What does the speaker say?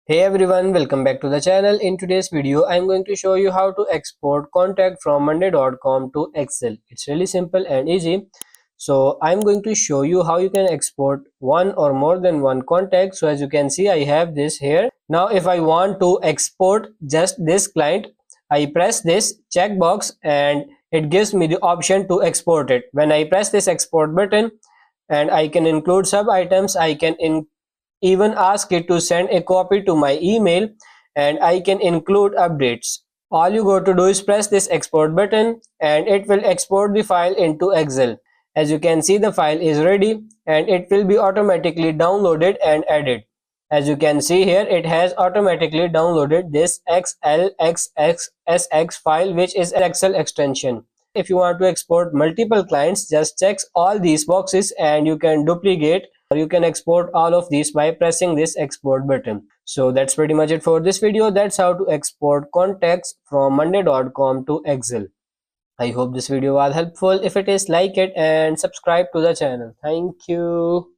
Hey everyone, welcome back to the channel. In today's video, I'm going to show you how to export contact from monday.com to Excel. It's really simple and easy. So I'm going to show you how you can export one or more than one contact. So as you can see, I have this here. Now if I want to export just this client, I press this checkbox and it gives me the option to export it. When I press this export button, and I can include sub items, I can even ask it to send a copy to my email, and I can include updates. All you got to do is press this export button and it will export the file into Excel. As you can see, the file is ready and it will be automatically downloaded and added. As you can see here, it has automatically downloaded this XLXXSX file, which is Excel extension. If you want to export multiple clients, just check all these boxes and you can duplicate or you can export all of these by pressing this export button. So that's pretty much it for this video. That's how to export contacts from monday.com to Excel. I hope this video was helpful. If it is, like it and subscribe to the channel. Thank you.